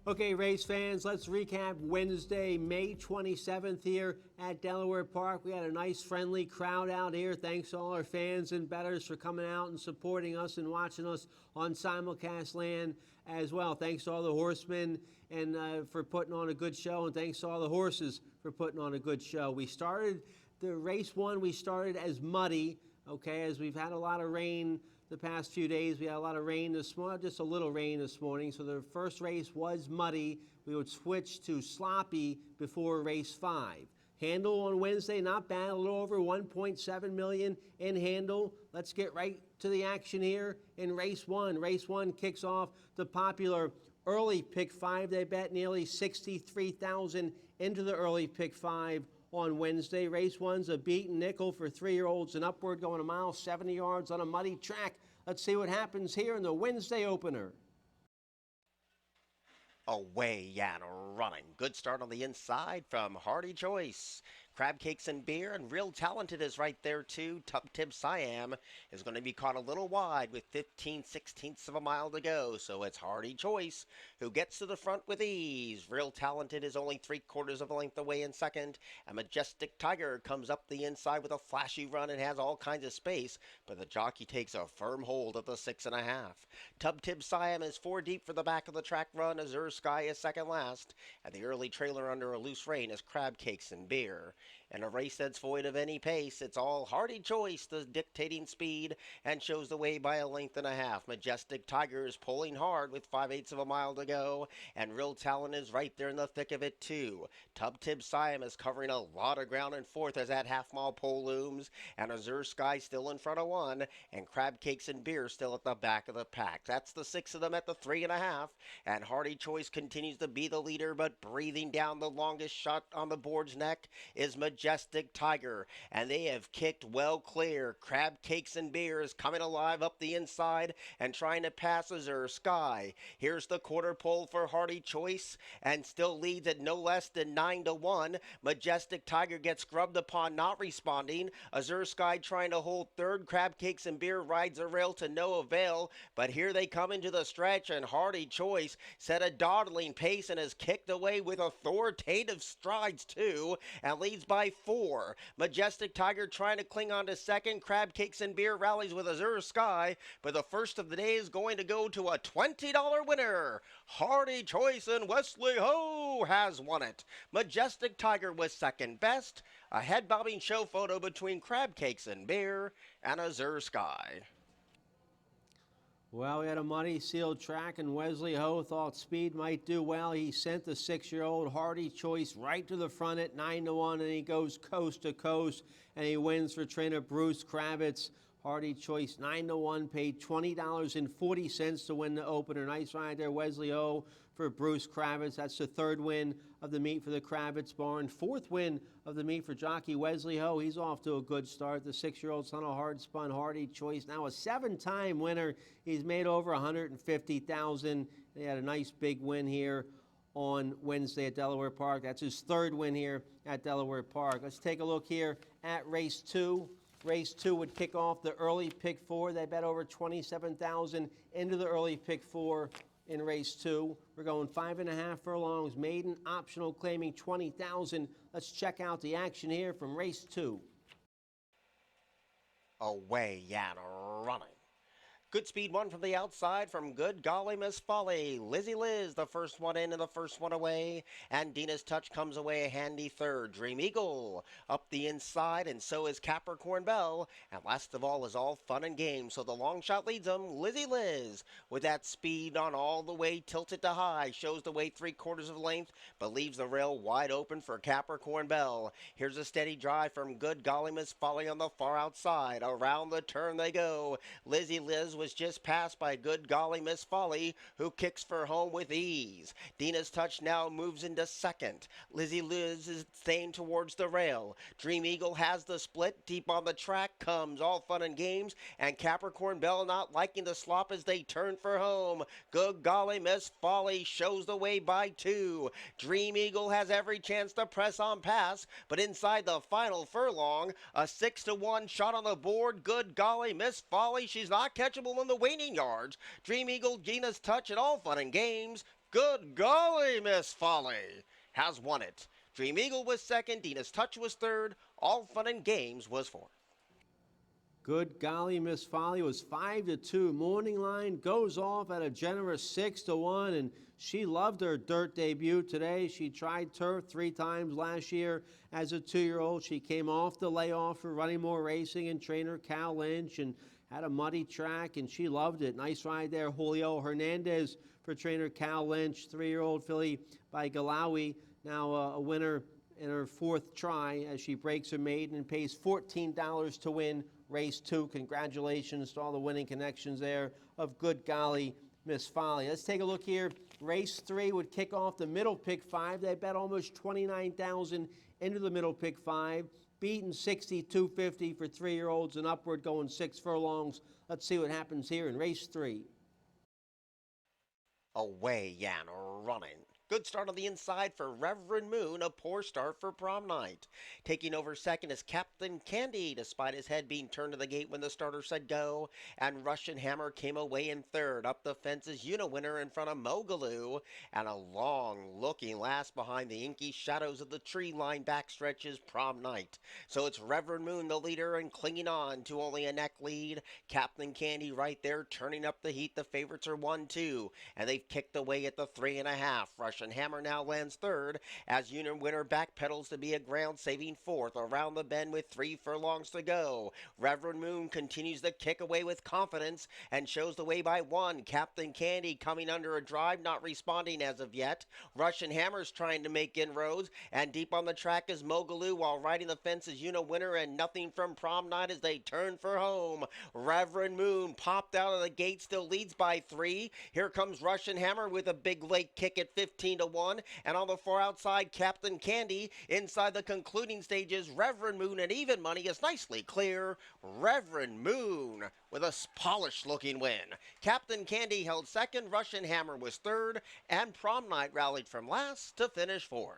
Okay, race fans, let's recap Wednesday, May 27th here at Delaware Park. We had a nice, friendly crowd out here. Thanks to all our fans and bettors for coming out and supporting us and watching us on simulcast land as well. Thanks to all the horsemen and for putting on a good show, and thanks to all the horses for putting on a good show. We started the race one. We started as muddy, okay, as we've had a lot of rain the past few days. We had a lot of rain this morning, just a little rain this morning. So the first race was muddy. We would switch to sloppy before race 5. Handle on Wednesday, not bad, a little over 1.7 million in handle. Let's get right to the action here in race 1. Race 1 kicks off the popular early pick 5. They bet nearly 63,000 into the early pick 5 on Wednesday. Race 1's a beaten nickel for 3-year-olds and upward, going a mile 70 yards on a muddy track. Let's see what happens here in the Wednesday opener. Away and running. Good start on the inside from Hardy Choice. Crab Cakes and Beer, and Real Talented is right there too. Tub Tib Siam is going to be caught a little wide with 15/16 of a mile to go, so it's Hardy Choice who gets to the front with ease. Real Talented is only 3/4 of a length away in second, and Majestic Tiger comes up the inside with a flashy run and has all kinds of space, but the jockey takes a firm hold of the 6.5. Tub Tib Siam is 4 deep for the back of the track run. Azure Sky is second last, and the early trailer under a loose rein is Crab Cakes and Beer. In a race that's void of any pace, it's all Hardy Choice, the dictating speed, and shows the way by 1.5 lengths. Majestic Tiger is pulling hard with 5/8 of a mile to go, and Real Talent is right there in the thick of it too. Tub Tib Siam is covering a lot of ground in fourth as that half-mile pole looms, and Azure Sky still in front of 1, and Crab Cakes and Beer still at the back of the pack. That's the 6 of them at the 3.5, and Hardy Choice continues to be the leader, but breathing down the longest shot on the board's neck is Majestic Tiger, and they have kicked well clear. Crab Cakes and Beer is coming alive up the inside and trying to pass Azure Sky. Here's the quarter pole for Hardy Choice and still leads at no less than 9-1. Majestic Tiger gets scrubbed upon not responding. Azure Sky trying to hold third. Crab Cakes and Beer rides a rail to no avail, but here they come into the stretch, and Hardy Choice set a dawdling pace and has kicked away with authoritative strides too, and leads by 4. Majestic Tiger trying to cling on to second. Crab Cakes and Beer rallies with Azure Sky, but the first of the day is going to go to a $20 winner. Hardy Choice and Wesley Ho has won it. Majestic Tiger was second best. A head-bobbing show photo between Crab Cakes and Beer and Azure Sky. Well, we had a muddy sealed track, and Wesley Ho thought speed might do well. He sent the 6-year-old Hardy Choice right to the front at 9-1, and he goes coast to coast, and he wins for trainer Bruce Kravitz. Hardy Choice 9-1, paid $20.40 to win the opener. Nice ride there, Wesley Ho, for Bruce Kravitz. That's the 3rd win of the meet for the Kravitz barn. 4th win of the meet for jockey Wesley Ho. He's off to a good start. The 6-year-old son of hard spun Hardy Choice, now a 7-time winner. He's made over $150,000. He had a nice big win here on Wednesday at Delaware Park. That's his 3rd win here at Delaware Park. Let's take a look here at race 2. Race 2 would kick off the early pick 4. They bet over 27,000 into the early pick 4 in race 2. We're going 5.5 furlongs, maiden optional claiming 20,000. Let's check out the action here from race 2. Away and running. Good speed one from the outside from Good Golly Miss Folly. Lizzie Liz, the first one in and the first one away. And Dina's Touch comes away a handy 3rd. Dream Eagle up the inside, and so is Capricorn Bell. And last of all is All Fun and Games. So the long shot leads them. Lizzie Liz with that speed on all the way, tilted to high. Shows the way 3/4 of length, but leaves the rail wide open for Capricorn Bell. Here's a steady drive from Good Golly Miss Folly on the far outside. Around the turn they go. Lizzie Liz was just passed by Good Golly Miss Folly, who kicks for home with ease. Dina's Touch now moves into second. Lizzie Liz is staying towards the rail. Dream Eagle has the split. Deep on the track comes All Fun and Games, and Capricorn Bell not liking the slop as they turn for home. Good Golly Miss Folly shows the way by 2. Dream Eagle has every chance to press on past, but inside the final furlong, a 6-1 shot on the board. Good Golly Miss Folly, she's not catchable in the waning yards. Dream Eagle, Dina's Touch, and All Fun and Games Good golly, Miss Folly has won it. Dream Eagle was second, Dina's Touch was third, All Fun and Games was fourth. Good golly, Miss Folly was 5-2. Morning Line goes off at a generous 6-1, and she loved her dirt debut today. She tried turf 3 times last year as a 2-year-old. She came off the layoff for Running More Racing and trainer Cal Lynch, and had a muddy track, and she loved it. Nice ride there, Julio Hernandez for trainer Cal Lynch, 3-year-old filly by Galawi, now a winner in her 4th try as she breaks her maiden and pays $14 to win race 2. Congratulations to all the winning connections there of Good Golly, Miss Folly. Let's take a look here. Race 3 would kick off the middle pick 5. They bet almost $29,000 into the middle pick 5. Beaten 62.50 for 3-year-olds and upward, going 6 furlongs. Let's see what happens here in race 3. Away Yan running. Good start on the inside for Reverend Moon, a poor start for prom night. Taking over second is Captain Candy, despite his head being turned to the gate when the starter said go. And Russian Hammer came away in third. Up the fence is Unawinner in front of Mogaloo. And a long-looking last behind the inky shadows of the tree line backstretches prom night. So it's Reverend Moon the leader and clinging on to only a neck lead. Captain Candy right there turning up the heat. The favorites are 1-2. And they've kicked away at the 3.5. Russian Hammer now lands third as Unawinner backpedals to be a ground-saving 4th around the bend with 3 furlongs to go. Reverend Moon continues to kick away with confidence and shows the way by 1. Captain Candy coming under a drive, not responding as of yet. Russian Hammer's trying to make inroads, and deep on the track is Mogaloo, while riding the fence is Unawinner, and nothing from prom night as they turn for home. Reverend Moon popped out of the gate, still leads by 3. Here comes Russian Hammer with a big late kick at 15-1, and on the far outside, Captain Candy. Inside the concluding stages, Reverend Moon and even money is nicely clear. Reverend Moon with a polished-looking win. Captain Candy held second, Russian Hammer was third, and Prom Night rallied from last to finish 4th.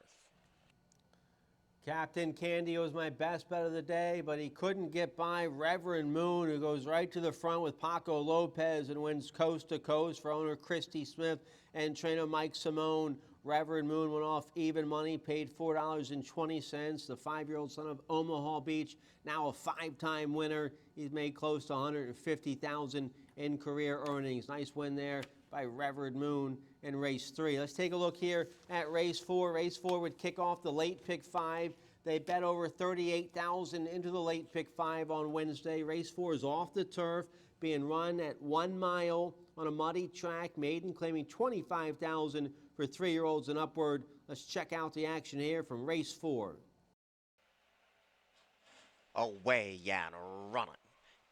Captain Candy was my best bet of the day, but he couldn't get by Reverend Moon, who goes right to the front with Paco Lopez and wins coast to coast for owner Christy Smith and trainer Mike Simone. Reverend Moon went off even money, paid $4.20. The 5-year-old son of Omaha Beach, now a 5-time winner. He's made close to $150,000 in career earnings. Nice win there by Reverend Moon in race 3. Let's take a look here at race 4. Race 4 would kick off the late pick 5. They bet over $38,000 into the late pick 5 on Wednesday. Race 4 is off the turf, being run at 1 mile on a muddy track. Maiden claiming $25,000 for 3-year-olds and upward. Let's check out the action here from race 4. Away Yan running.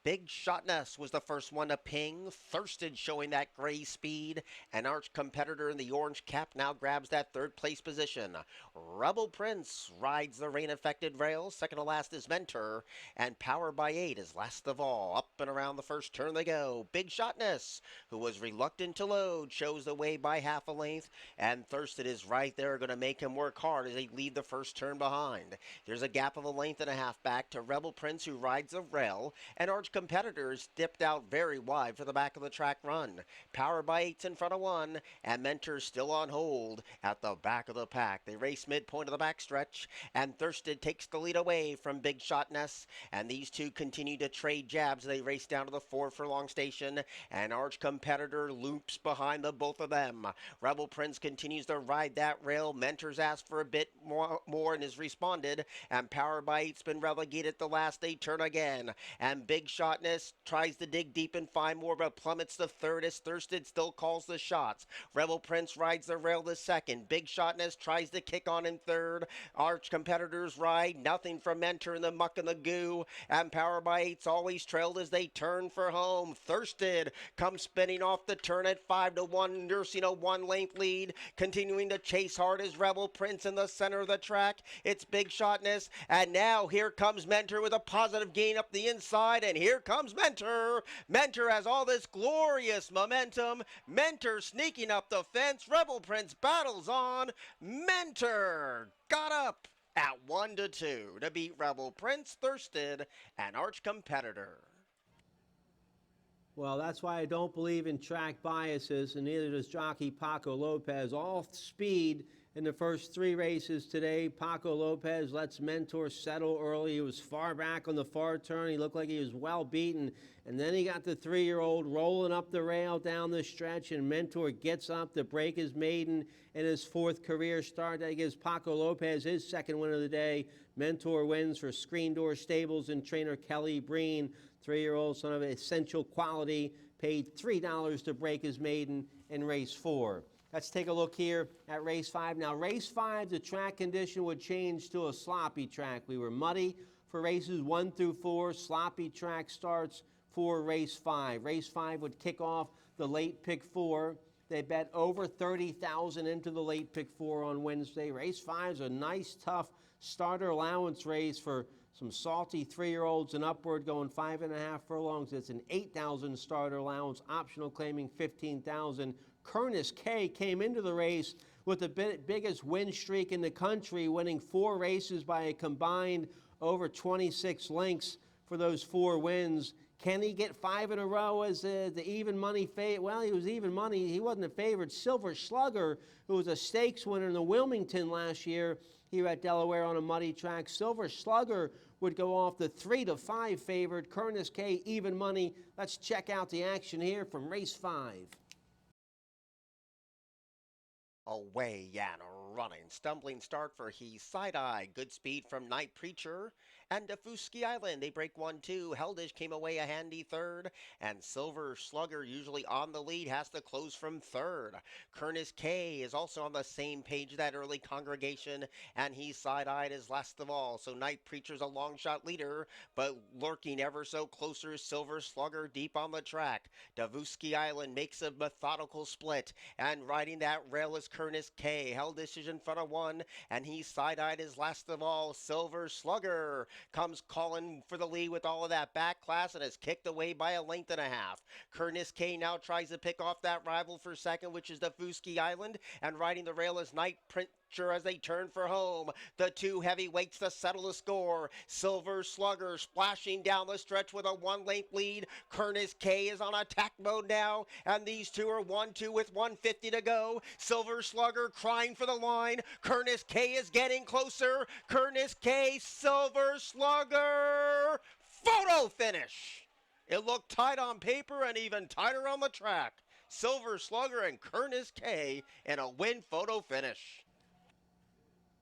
Big Shotness was the first one to ping. Thirsted showing that gray speed. An arch competitor in the orange cap now grabs that 3rd place position. Rebel Prince rides the rain-affected rails. Second to last is Mentor. And Power by 8 is last of all. Up and around the first turn they go. Big Shotness, who was reluctant to load, shows the way by half a length. And Thirsted is right there, going to make him work hard as they leave the first turn behind. There's a gap of a length and a half back to Rebel Prince, who rides the rail. And Arch competitors dipped out very wide for the back of the track run. Power by 8's in front of 1, and Mentor still on hold at the back of the pack. They race midpoint of the backstretch, and Thirsted takes the lead away from Big Shotness, and these two continue to trade jabs. They race down to the 4 furlong station, and Arch competitor loops behind the both of them. Rebel Prince continues to ride that rail. Mentor's asked for a bit more and has responded, and Power by 8's been relegated the last 8 turn again, and Big Shotness tries to dig deep and find more, but plummets to 3rd as Thirsted still calls the shots. Rebel Prince rides the rail to 2nd. Big Shotness tries to kick on in 3rd. Arch competitors ride. Nothing from Mentor in the muck and the goo. And Power by 8's always trailed as they turn for home. Thirsted comes spinning off the turn at 5-1, nursing a 1-length lead. Continuing to chase hard as Rebel Prince in the center of the track. It's Big Shotness. And now here comes Mentor with a positive gain up the inside. And here comes Mentor. Mentor has all this glorious momentum. Mentor sneaking up the fence. Rebel Prince battles on. Mentor got up at 1-2 to beat Rebel Prince, Thirsted, and arch competitor. Well, that's why I don't believe in track biases, and neither does jockey Paco Lopez. All speed in the first 3 races today. Paco Lopez lets Mentor settle early. He was far back on the far turn. He looked like he was well beaten. And then he got the 3-year-old rolling up the rail down the stretch, and Mentor gets up to break his maiden in his 4th career start. That gives Paco Lopez his 2nd win of the day. Mentor wins for Screen Door Stables and trainer Kelly Breen. 3-year-old son of Essential Quality paid $3 to break his maiden in race 4. Let's take a look here at race 5. Now, race 5, the track condition would change to a sloppy track. We were muddy for races 1 through 4. Sloppy track starts for race 5. Race 5 would kick off the late pick 4. They bet over 30,000 into the late pick 4 on Wednesday. Race 5 is a nice, tough starter allowance race for some salty 3-year-olds and upward, going 5.5 furlongs. It's an 8,000 starter allowance, optional claiming 15,000. Kernus K came into the race with the biggest win streak in the country, winning 4 races by a combined over 26 lengths for those 4 wins. Can he get 5 in a row as the even money favorite? Well, he was even money. He wasn't a favorite. Silver Slugger, who was a stakes winner in the Wilmington last year here at Delaware on a muddy track. Silver Slugger would go off the 3-5 favorite. Kernus K, even money. Let's check out the action here from race 5. Away and running. Stumbling start for He Side-Eye. Good speed from Night Preacher. And Dafuski Island, they break 1-2. Heldish came away a handy 3rd. And Silver Slugger, usually on the lead, has to close from 3rd. Kernus K is also on the same page, that early congregation. And He Side-Eyed is last of all. So Night Preacher's a long shot leader, but lurking ever so closer is Silver Slugger deep on the track. Davuski Island makes a methodical split. And riding that rail is Kernus K. Heldish is in front of 1. And He Side-Eyed is last of all. Silver Slugger comes calling for the lead with all of that back class and is kicked away by a 1.5 lengths. Kernus K now tries to pick off that rival for 2nd, which is the Dafuski Island, and riding the rail is Night Preacher as they turn for home. The 2 heavyweights to settle the score. Silver Slugger splashing down the stretch with a 1-length lead. Kernus K is on attack mode now, and these 2 are 1-2 with 150 to go. Silver Slugger crying for the line. Kernus K is getting closer. Kernus K, Silver Slugger, photo finish. It looked tight on paper and even tighter on the track. Silver Slugger and Kernus K in a win photo finish.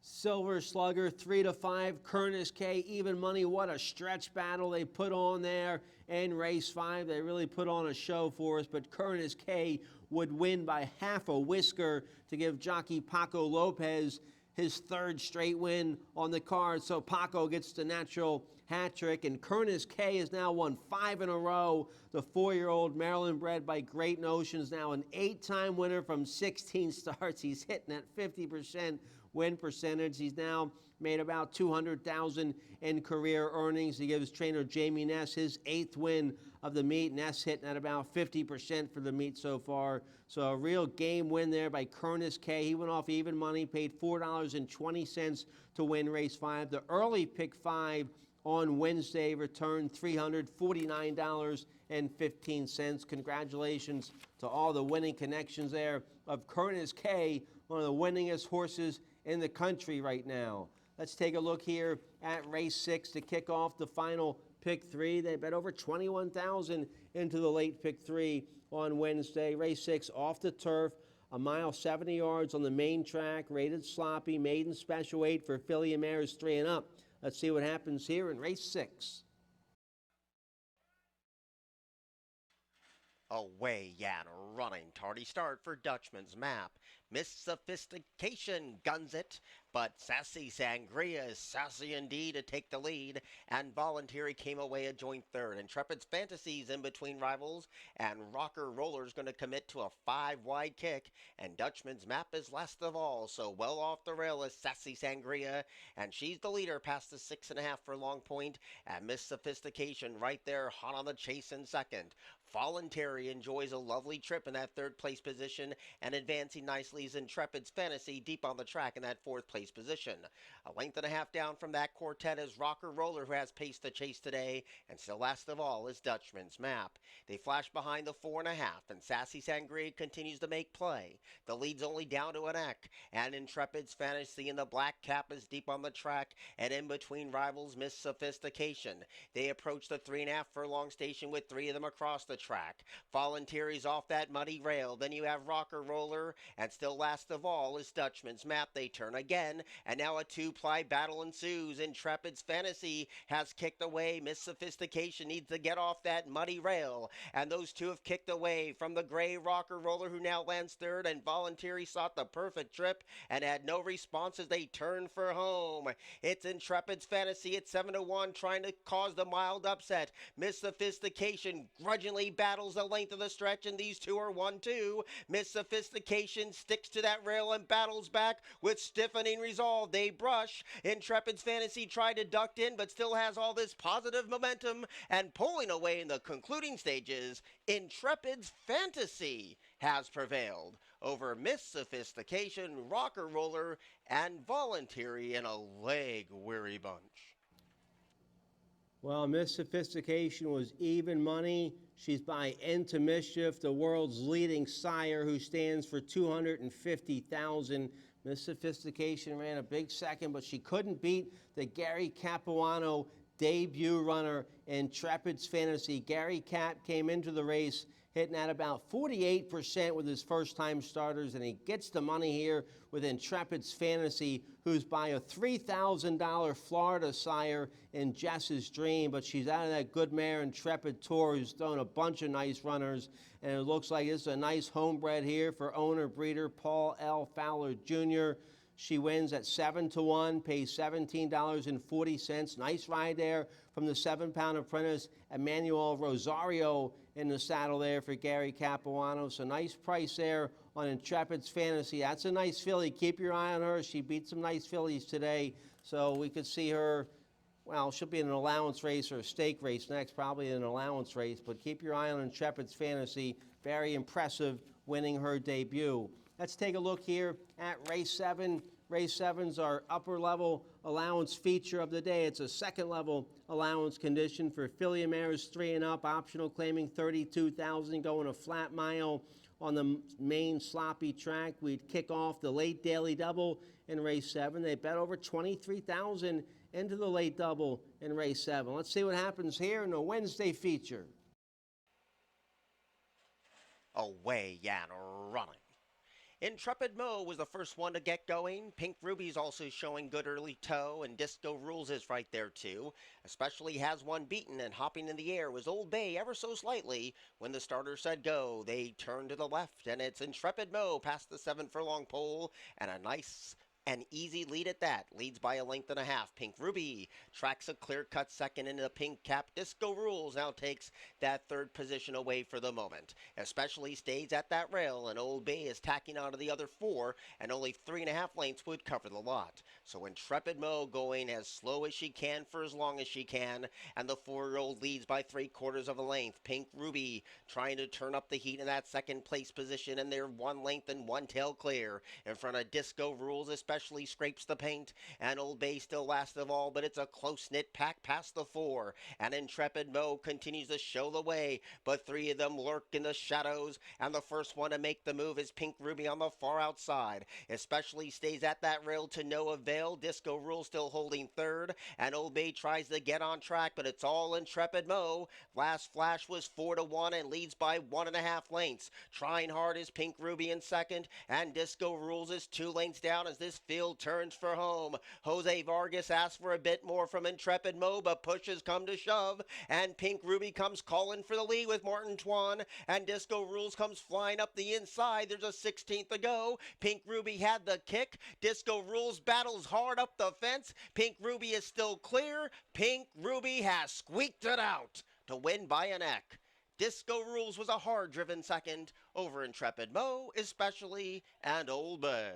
Silver Slugger 3-5. Kernus K, even money. What a stretch battle they put on there in race 5. They really put on a show for us, but Kernus K would win by half a whisker to give jockey Paco Lopez his 3rd straight win on the card. So Paco gets the natural hat trick, and Kernus K has now won 5 in a row. The 4-year-old Maryland bred by Great Notions, now an 8-time winner from 16 starts. He's hitting at 50% win percentage. He's now made about $200,000 in career earnings. He gives trainer Jamie Ness his 8th win of the meet. Ness hitting at about 50% for the meet so far. So a real game win there by Kernus K. He went off even money, paid $4.20 to win race 5. The early pick 5 on Wednesday returned $349.15. Congratulations to all the winning connections there of Kernus K, one of the winningest horses in the country right now. Let's take a look here at race 6 to kick off the final pick 3. They bet over 21,000 into the late pick 3 on Wednesday. Race 6 off the turf, a mile 70 yards on the main track, rated sloppy, maiden special weight for filly and mares 3 and up. Let's see what happens here in race 6. Away and running. Tardy start for Dutchman's Map. Miss Sophistication guns it, but Sassy Sangria is sassy indeed to take the lead, and Voluntary came away a joint 3rd. Intrepid's Fantasies in between rivals, and Rocker Roller's going to commit to a 5-wide kick, and Dutchman's Map is last of all, so well off the rail is Sassy Sangria, and she's the leader past the 6.5 furlong point, and Miss Sophistication right there hot on the chase in 2nd. Voluntary enjoys a lovely trip in that 3rd place position and advancing nicely leaves Intrepid's Fantasy deep on the track in that fourth place position. A length and a half down from that quartet is Rocker Roller, who has paced the chase today, and still last of all is Dutchman's Map. They flash behind the 4.5, and Sassy Sangria continues to make play. The lead's only down to a neck, and Intrepid's Fantasy in the black cap is deep on the track, and in between rivals Miss Sophistication. They approach the 3.5 furlong station with three of them across the track. Volunteery's off that muddy rail. Then you have Rocker Roller, and still last of all is Dutchman's Map. They turn again, and now a two-ply battle ensues. Intrepid's Fantasy has kicked away. Miss Sophistication needs to get off that muddy rail, and those two have kicked away from the gray Rocker Roller, who now lands third, and Volunteery sought the perfect trip and had no response as they turn for home. It's Intrepid's Fantasy at 7-1, trying to cause the mild upset. Miss Sophistication grudgingly battles the length of the stretch, and these two are 1-2. Miss Sophistication sticks to that rail and battles back with stiffening resolve. They brush. Intrepid's Fantasy tried to duck in, but still has all this positive momentum, and pulling away in the concluding stages, Intrepid's Fantasy has prevailed over Miss Sophistication, Rocker Roller, and Voluntary in a leg-weary bunch. Well, Miss Sophistication was even money. She's by Into Mischief, the world's leading sire, who stands for $250,000. Miss Sophistication ran a big second, but she couldn't beat the Gary Capuano debut runner, Intrepid's Fantasy. Gary Cap came into the race hitting at about 48% with his first-time starters, and he gets the money here with Intrepid's Fantasy, who's by a $3,000 Florida sire in Jess's Dream, but she's out of that good mare Intrepid Tour, who's thrown a bunch of nice runners, and it looks like it's a nice homebred here for owner-breeder Paul L. Fowler Jr. She wins at 7-1, pays $17.40. Nice ride there from the 7-pound apprentice Emmanuel Rosario in the saddle there for Gary Capuano. So nice price there on Intrepid's Fantasy. That's a nice filly. Keep your eye on her. She beat some nice fillies today. So we could see her, well, she'll be in an allowance race or a stake race next, probably an allowance race. But keep your eye on Intrepid's Fantasy. Very impressive winning her debut. Let's take a look here at race 7. Race 7's our upper level allowance feature of the day. It's a second level allowance condition for filly mares 3 and up, optional claiming $32,000, going a flat mile on the main sloppy track. We'd kick off the late daily double in race 7. They bet over $23,000 into the late double in race 7. Let's see what happens here in the Wednesday feature. Away and running. Intrepid Mo was the first one to get going. Pink Ruby's also showing good early toe, and Disco Rules is right there too. Especially has one beaten, and hopping in the air was Old Bay ever so slightly. When the starter said go, they turned to the left, and it's Intrepid Mo past the 7 furlong pole, and a nice an easy lead at that. Leads by a length and a half. Pink Ruby tracks a clear-cut second into the pink cap. Disco Rules now takes that third position away for the moment. Especially stays at that rail, and Old Bay is tacking onto the other 4, and only 3.5 lengths would cover the lot. So Intrepid Mo going as slow as she can for as long as she can, and the 4-year-old leads by 3/4 of a length. Pink Ruby trying to turn up the heat in that second place position, and they're 1 length and 1 tail clear. In front of Disco Rules, especially scrapes the paint, and Old Bay still last of all, but it's a close-knit pack past the 4, and Intrepid Mo continues to show the way, but 3 of them lurk in the shadows, and the first one to make the move is Pink Ruby on the far outside. Especially stays at that rail to no avail. Disco Rule still holding third, and Old Bay tries to get on track, but it's all Intrepid Mo. Last flash was 4-1 and leads by 1.5 lengths. Trying hard is Pink Ruby in second, and Disco Rules is 2 lengths down as this field turns for home. Jose Vargas asks for a bit more from Intrepid Mo, but pushes come to shove, and Pink Ruby comes calling for the lead with Martin Twan, and Disco Rules comes flying up the inside. There's a 16th to go. Pink Ruby had the kick. Disco Rules battles hard up the fence. Pink Ruby is still clear. Pink Ruby has squeaked it out to win by a neck. Disco Rules was a hard-driven second over Intrepid Mo, especially, and Old Bay.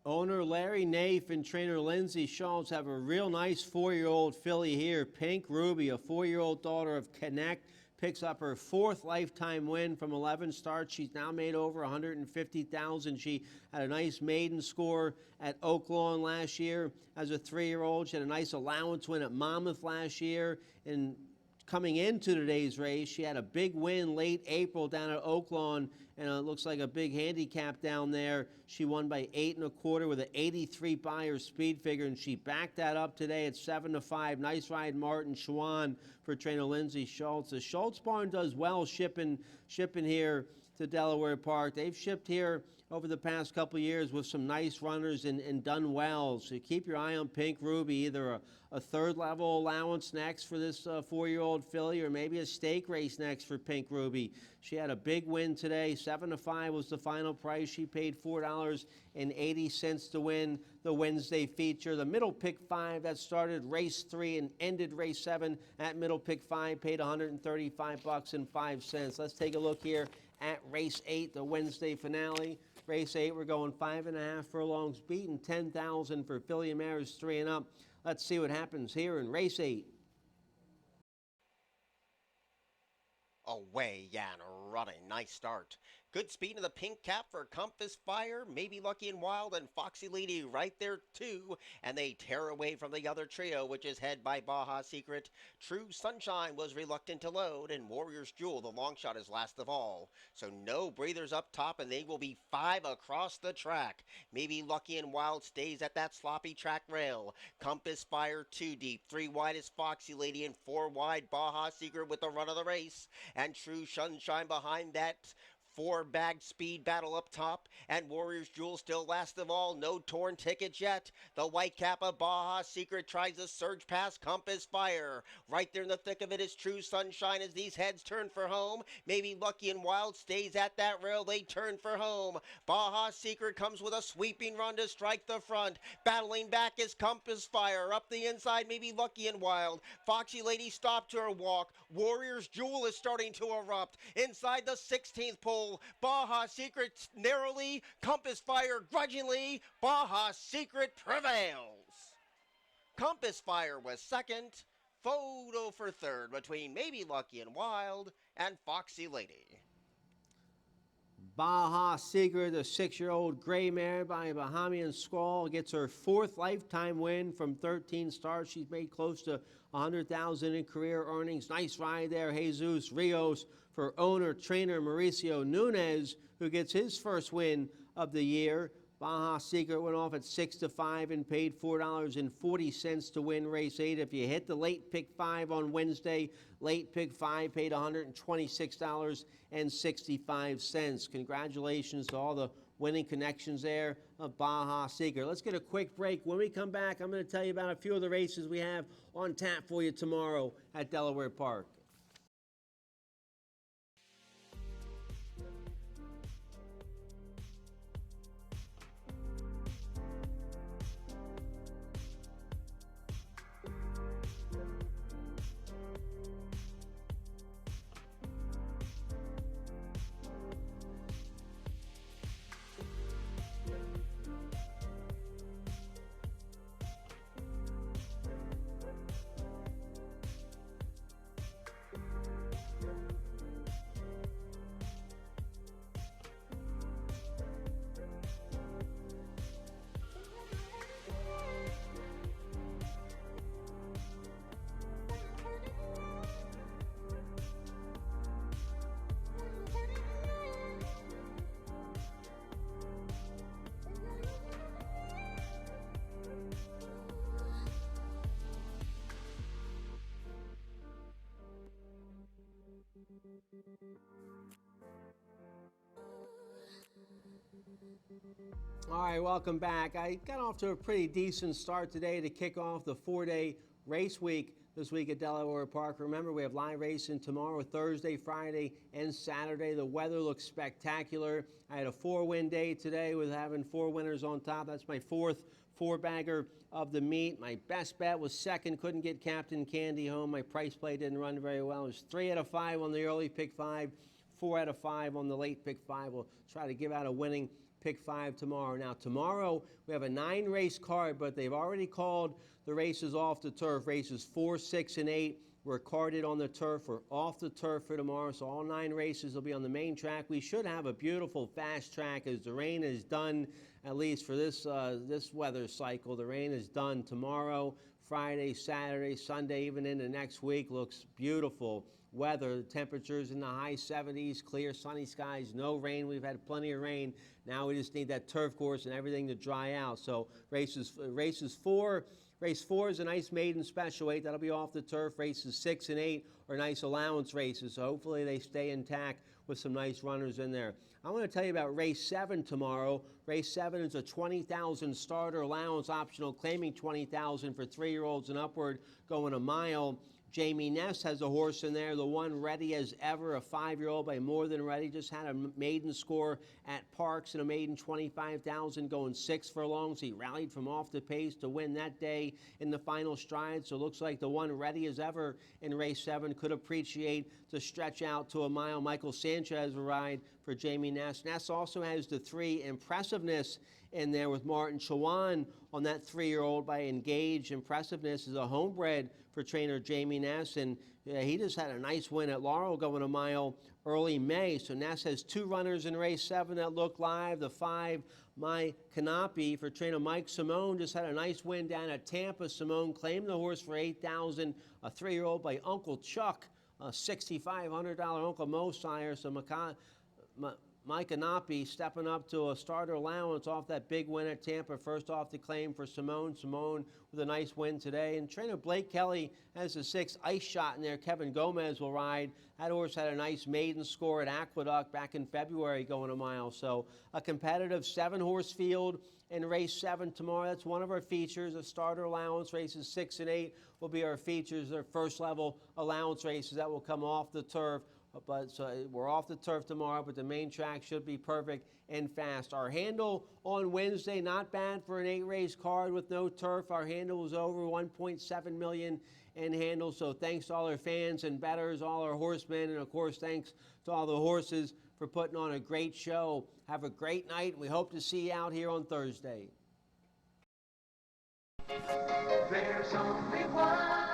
Owner Larry Naif and trainer Lindsey Schultz have a real nice 4-year-old filly here. Pink Ruby, a 4-year-old daughter of Connect. picks up her 4th lifetime win from 11 starts. She's now made over $150,000. She had a nice maiden score at Oaklawn last year as a 3-year-old. She had a nice allowance win at Monmouth last year. And coming into today's race, she had a big win late April down at Oaklawn, and it looks like a big handicap down there. She won by 8 1/4 with an 83 buyer speed figure, and she backed that up today at 7 to 5. Nice ride, Martin Schwann for trainer Lindsay Schultz. The Schultz barn does well shipping here to Delaware Park. They've shipped here over the past couple years with some nice runners and done well. So keep your eye on Pink Ruby, either a 3rd level allowance next for this 4-year-old filly, or maybe a stake race next for Pink Ruby. She had a big win today. 7 to 5 was the final price. She paid $4.80 to win the Wednesday feature. The middle pick 5 that started race 3 and ended race 7 at middle pick 5 paid $135.05. Let's take a look here at race 8, the Wednesday finale. Race 8, we're going 5.5 furlongs beaten, 10,000 for filly and mares 3 and up. Let's see what happens here in race 8. Away and running. Nice start. Good speed in the pink cap for Compass Fire, Maybe Lucky and Wild, and Foxy Lady right there too. And they tear away from the other trio, which is head by Baja Secret. True Sunshine was reluctant to load, and Warrior's Jewel, the long shot, is last of all. So no breathers up top, and they will be 5 across the track. Maybe Lucky and Wild stays at that sloppy track rail. Compass Fire 2 deep, 3 wide is Foxy Lady, and 4 wide Baja Secret with the run of the race. And True Sunshine behind that 4-bag speed battle up top, and Warrior's Jewel still last of all. No torn tickets yet. The white cap of Baja Secret tries to surge past Compass Fire. Right there in the thick of it is True Sunshine as these heads turn for home. Maybe Lucky and Wild stays at that rail. They turn for home. Baja Secret comes with a sweeping run to strike the front. Battling back is Compass Fire. Up the inside, Maybe Lucky and Wild. Foxy Lady stopped her walk. Warrior's Jewel is starting to erupt. Inside the 16th pole, Baja Secret narrowly, Compass Fire grudgingly. Baja Secret prevails. Compass Fire was second. Photo for third between Maybe Lucky and Wild and Foxy Lady. Baja Secret, the 6-year-old gray mare by Bahamian Squall, gets her 4th lifetime win from 13 starts. She's made close to $100,000 in career earnings. Nice ride there, Jesus Rios, for owner trainer Mauricio Nunez, who gets his first win of the year. Baja Secret went off at 6 to 5 and paid $4.40 to win race 8. If you hit the late pick 5 on Wednesday, late pick 5 paid $126.65. Congratulations to all the winning connections there of Baja Secret. Let's get a quick break. When we come back, I'm going to tell you about a few of the races we have on tap for you tomorrow at Delaware Park. All right, welcome back. I got off to a pretty decent start today to kick off the 4-day race week this week at Delaware Park. Remember, we have live racing tomorrow, Thursday, Friday, and Saturday. The weather looks spectacular. I had a 4-win day today with having 4 winners on top. That's my 4th 4-bagger of the meet. My best bet was second. Couldn't get Captain Candy home. My price play didn't run very well. It was 3 out of 5 on the early pick 5, 4 out of 5 on the late pick 5. We'll try to give out a winning pick 5 tomorrow. Now, tomorrow we have a 9-race card, but they've already called the races off the turf. Races 4, 6, and 8 We're carded on the turf. We're off the turf for tomorrow, so all 9 races will be on the main track. We should have a beautiful fast track as the rain is done, at least for this weather cycle. The rain is done tomorrow, Friday, Saturday, Sunday, even into next week. Looks beautiful weather. Temperatures in the high 70s, clear sunny skies, no rain. We've had plenty of rain. Now we just need that turf course and everything to dry out. So race 4 is a nice maiden special weight. That'll be off the turf. Races 6 and 8 are nice allowance races. So hopefully they stay intact with some nice runners in there. I want to tell you about race 7 tomorrow. Race 7 is a 20,000 starter allowance optional, claiming 20,000 for 3-year-olds and upward, going a mile. Jamie Ness has a horse in there, the one Ready as Ever, a 5-year-old by More Than Ready. Just had a maiden score at Parks and a maiden 25,000, going 6 furlongs. He rallied from off the pace to win that day in the final stride. So it looks like the one Ready as Ever in race 7 could appreciate to stretch out to a mile. Michael Sanchez will ride for Jamie Ness. Ness also has the 3 Impressiveness in there with Martin Chawan on that 3-year-old by Engage. Impressiveness is a homebred for trainer Jamie Ness, and he just had a nice win at Laurel going a mile early May. So Ness has 2 runners in race 7 that look live. The 5, My Canopy for trainer Mike Simone, just had a nice win down at Tampa. Simone claimed the horse for $8,000. A 3-year-old by Uncle Chuck, a $6,500 Uncle Mo sire. So Mike Anapi stepping up to a starter allowance off that big win at Tampa. First off the claim for Simone. Simone with a nice win today. And trainer Blake Kelly has a 6 Ice Shot in there. Kevin Gomez will ride. That horse had a nice maiden score at Aqueduct back in February going a mile. So a competitive 7-horse field in race 7 tomorrow. That's one of our features. A starter allowance. Races 6 and 8 will be our features. Their first level allowance races that will come off the turf. But so we're off the turf tomorrow, but the main track should be perfect and fast. Our handle on Wednesday, not bad for an 8-race card with no turf. Our handle was over 1.7 million in handle. So thanks to all our fans and bettors, all our horsemen, and of course thanks to all the horses for putting on a great show. Have a great night. We hope to see you out here on Thursday. There's only one